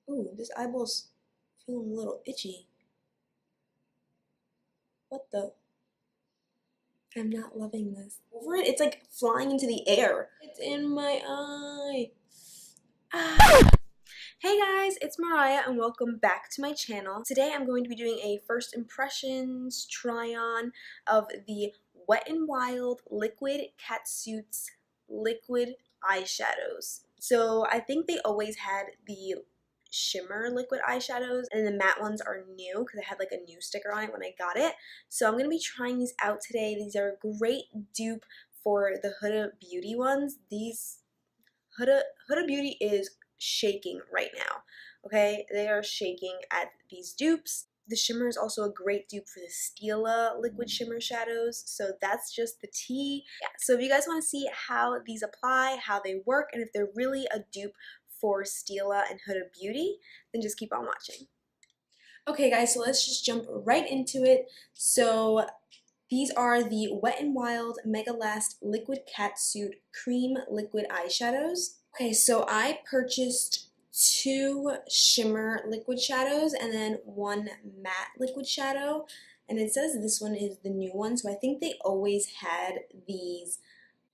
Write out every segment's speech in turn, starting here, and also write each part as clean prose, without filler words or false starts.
Ooh, this eyeball's feeling a little itchy. What the? I'm not loving this. Over it, it's like flying into the air. It's in my eye. Ah. Hey guys, it's Mariah and welcome back to my channel. Today I'm going to be doing a first impressions try-on of the Wet n Wild Liquid Catsuits liquid eyeshadows. So I think they always had the shimmer liquid eyeshadows and the matte ones are new because it had like a new sticker on it when I got it. So I'm going to be trying these out today. These are a great dupe for the Huda Beauty ones. These Huda Beauty is shaking right now. Okay, they are shaking at these dupes. The shimmer is also a great dupe for the Stila liquid shimmer shadows, so that's just the tea. Yeah, so if you guys want to see how these apply, how they work, and if they're really a dupe for Stila and Huda Beauty, then just keep on watching. Okay guys, so let's just jump right into it. So these are the Wet n Wild Mega Last Liquid Catsuit Cream Liquid Eyeshadows. Okay, so I purchased 2 shimmer liquid shadows and then 1 matte liquid shadow. And it says this one is the new one, so I think they always had these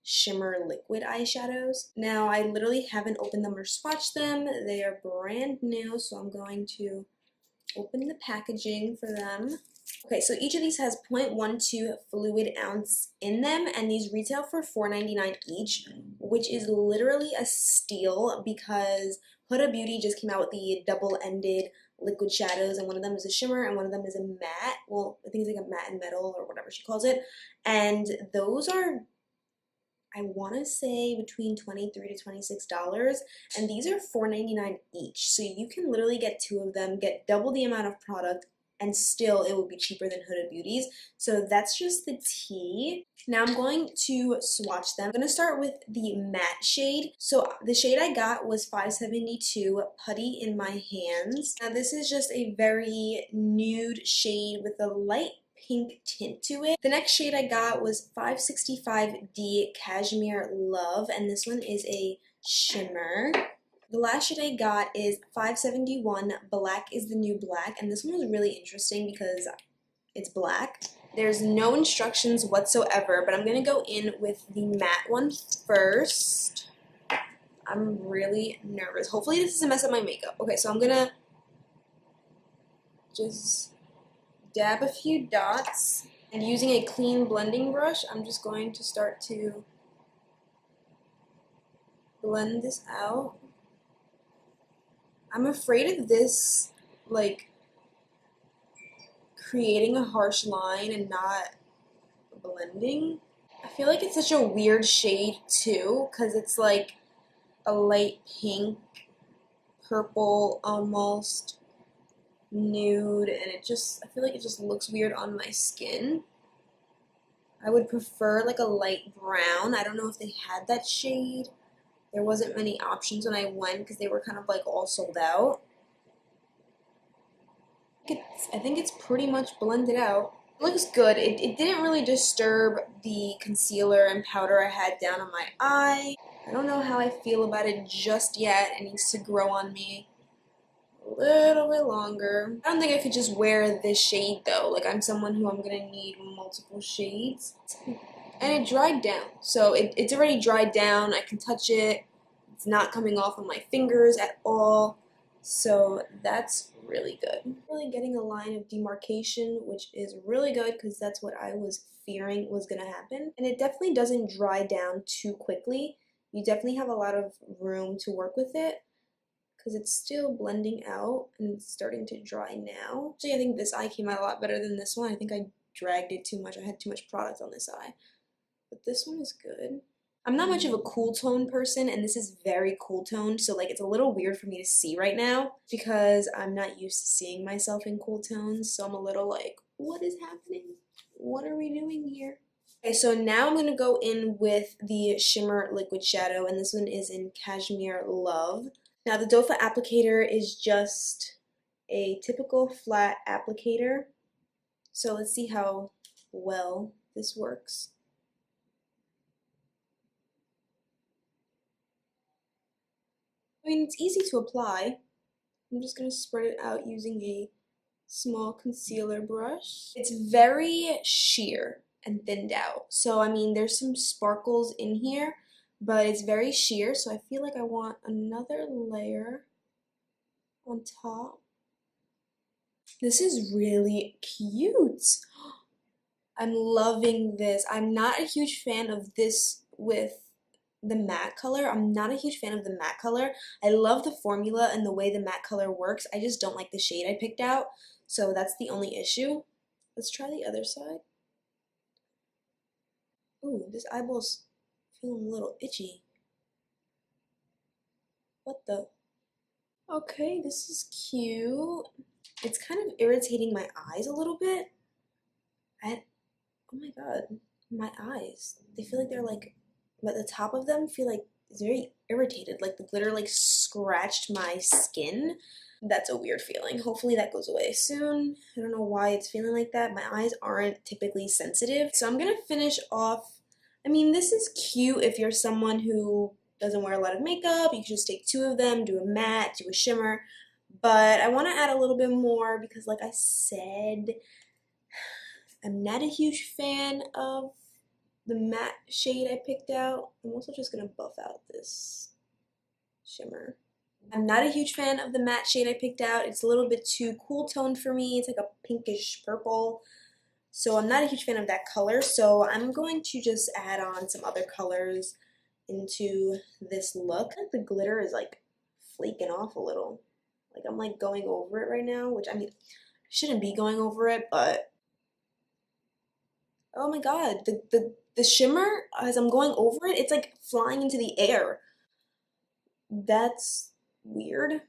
shimmer liquid eyeshadows. Now, I literally haven't opened them or swatched them. They are brand new, so I'm going to open the packaging for them. Okay, so each of these has 0.12 fluid ounce in them, and these retail for $4.99 each, which is literally a steal because Huda Beauty just came out with the double-ended liquid shadows, and one of them is a shimmer and one of them is a matte. Well, I think it's like a matte and metal or whatever she calls it, and those are, I want to say, between $23 to $26, and these are $4.99 each. So you can literally get 2 of them, get double the amount of product, and still it will be cheaper than Huda Beauty's. So that's just the tea. Now I'm going to swatch them. I'm going to start with the matte shade. So the shade I got was 572 Putty in my hands. Now this is just a very nude shade with a light pink tint to it. The next shade I got was 565D Cashmere Love, and this one is a shimmer. The last shade I got is 571 Black is the New Black, and this one was really interesting because it's black. There's no instructions whatsoever, but I'm going to go in with the matte one first. I'm really nervous. Hopefully this doesn't mess up my makeup. Okay, so I'm going to just dab a few dots, and using a clean blending brush, I'm just going to start to blend this out. I'm afraid of this, like, creating a harsh line and not blending. I feel like it's such a weird shade too, because it's like a light pink, purple, almost nude, and it just, I feel like it just looks weird on my skin. I would prefer like a light brown. I don't know if they had that shade. There wasn't many options when I went because they were kind of like all sold out. I think it's pretty much blended out. It looks good. It didn't really disturb the concealer and powder I had down on my eye. I don't know how I feel about it just yet. It needs to grow on me a little bit longer. I don't think I could just wear this shade though. Like, I'm someone who I'm gonna need multiple shades. And it dried down. So it's already dried down. I can touch it. It's not coming off on my fingers at all. So that's really good. Really getting a line of demarcation, which is really good because that's what I was fearing was gonna happen. And it definitely doesn't dry down too quickly. You definitely have a lot of room to work with it because it's still blending out and it's starting to dry now. Actually, I think this eye came out a lot better than this one. I think I dragged it too much. I had too much product on this eye. But this one is good. I'm not much of a cool tone person, and this is very cool toned, so like it's a little weird for me to see right now because I'm not used to seeing myself in cool tones, so I'm a little like, what is happening? What are we doing here? Okay, so now I'm going to go in with the Shimmer Liquid Shadow, and this one is in Cashmere Love. Now the doe foot applicator is just a typical flat applicator, so let's see how well this works. I mean, it's easy to apply. I'm just going to spread it out using a small concealer brush. It's very sheer and thinned out. So, I mean, there's some sparkles in here, but it's very sheer. So I feel like I want another layer on top. This is really cute. I'm loving this. I'm not a huge fan of this with the matte color. I'm not a huge fan of the matte color. I love the formula and the way the matte color works. I just don't like the shade I picked out. So that's the only issue. Let's try the other side. Ooh, this eyeball's feeling a little itchy. What the? Okay, this is cute. It's kind of irritating my eyes a little bit. Oh my god, my eyes. They feel like they're like, but the top of them feel like it's very irritated. Like the glitter like scratched my skin. That's a weird feeling. Hopefully that goes away soon. I don't know why it's feeling like that. My eyes aren't typically sensitive. So I'm gonna finish off. I mean, this is cute if you're someone who doesn't wear a lot of makeup. You can just take two of them, do a matte, do a shimmer. But I want to add a little bit more because, like I said, I'm not a huge fan of the matte shade I picked out. I'm also just going to buff out this shimmer. I'm not a huge fan of the matte shade I picked out. It's a little bit too cool toned for me. It's like a pinkish purple. So I'm not a huge fan of that color. So I'm going to just add on some other colors into this look. The glitter is like flaking off a little. Like I'm like going over it right now, which I mean, I shouldn't be going over it, but oh my god, the shimmer, as I'm going over it, it's like flying into the air. That's weird.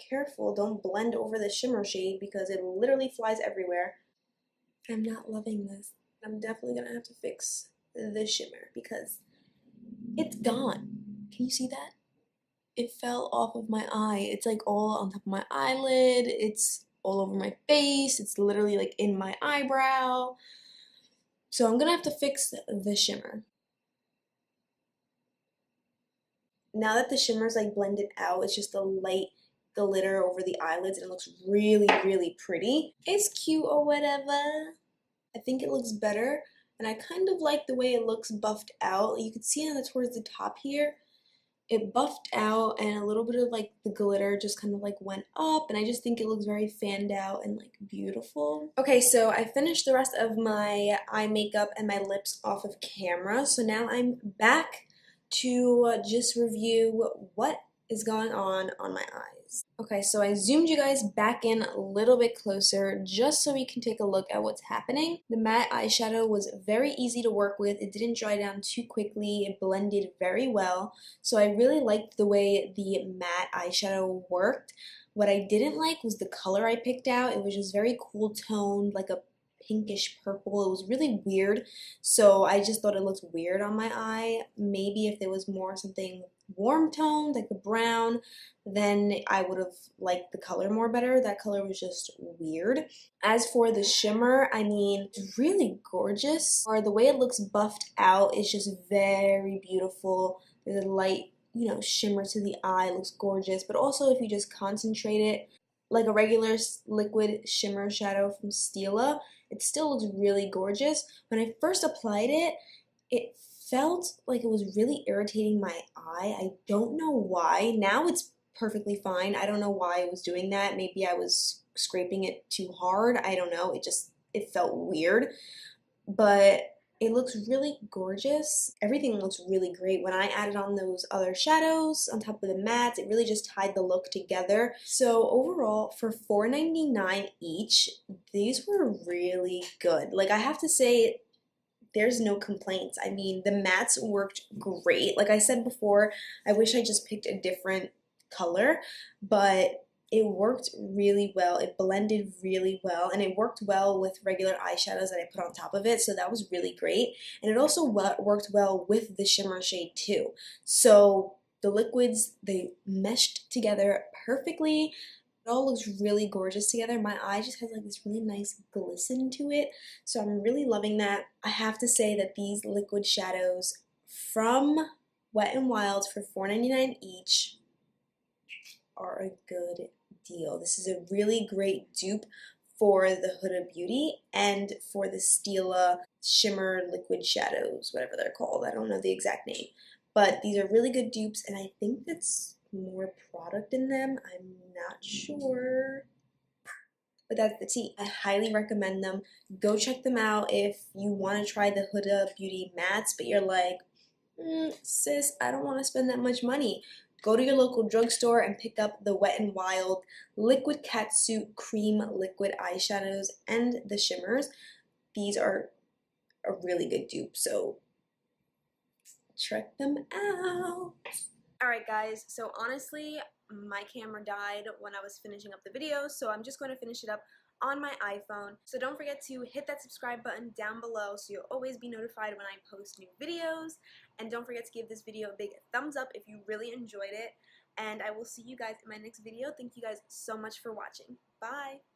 Careful, don't blend over the shimmer shade because it literally flies everywhere. I'm not loving this. I'm definitely gonna have to fix the shimmer because it's gone. Can you see that? It fell off of my eye. It's like all on top of my eyelid. It's all over my face. It's literally like in my eyebrow. So I'm gonna have to fix the shimmer. Now that the shimmer's like blended out, it's just a light glitter over the eyelids and it looks really, really pretty. It's cute or whatever. I think it looks better and I kind of like the way it looks buffed out. You can see on towards the top here, it buffed out and a little bit of like the glitter just kind of like went up and I just think it looks very fanned out and like beautiful. Okay, so I finished the rest of my eye makeup and my lips off of camera. So now I'm back to just review what is going on my eyes. Okay, so I zoomed you guys back in a little bit closer just so we can take a look at what's happening. The matte eyeshadow was very easy to work with. It didn't dry down too quickly. It blended very well. So I really liked the way the matte eyeshadow worked. What I didn't like was the color I picked out. It was just very cool toned, like a pinkish purple. It was really weird. So I just thought it looked weird on my eye. Maybe if there was more something warm toned, like a brown, then I would have liked the color more better. That color was just weird. As for the shimmer, I mean, it's really gorgeous. Or the way it looks buffed out is just very beautiful. There's a light, you know, shimmer to the eye. It looks gorgeous. But also if you just concentrate it, like a regular liquid shimmer shadow from Stila, it still looks really gorgeous. When I first applied it, it felt like it was really irritating my eye. I don't know why. Now it's perfectly fine. I don't know why I was doing that. Maybe I was scraping it too hard. I don't know. It felt weird. But it looks really gorgeous. Everything looks really great. When I added on those other shadows on top of the mattes, it really just tied the look together. So overall, for $4.99 each, these were really good. Like I have to say, there's no complaints. I mean, the mattes worked great. Like I said before, I wish I just picked a different color, but it worked really well. It blended really well, and it worked well with regular eyeshadows that I put on top of it, so that was really great. And it also worked well with the shimmer shade too. So the liquids, they meshed together perfectly. It all looks really gorgeous together. My eye just has like this really nice glisten to it, so I'm really loving that. I have to say that these liquid shadows from Wet n Wild for $4.99 each, are a good deal. This is a really great dupe for the Huda Beauty and for the Stila Shimmer Liquid Shadows, whatever they're called. I don't know the exact name. But these are really good dupes, and I think that's more product in them. I'm not sure. But that's the tea. I highly recommend them. Go check them out if you want to try the Huda Beauty mattes, but you're like, sis, I don't want to spend that much money. Go to your local drugstore and pick up the Wet n Wild Liquid Catsuit Cream Liquid Eyeshadows and the Shimmers. These are a really good dupe, so check them out. Alright guys, so honestly, my camera died when I was finishing up the video, so I'm just going to finish it up on my iPhone. So don't forget to hit that subscribe button down below so you'll always be notified when I post new videos. And don't forget to give this video a big thumbs up if you really enjoyed it. And I will see you guys in my next video. Thank you guys so much for watching. Bye!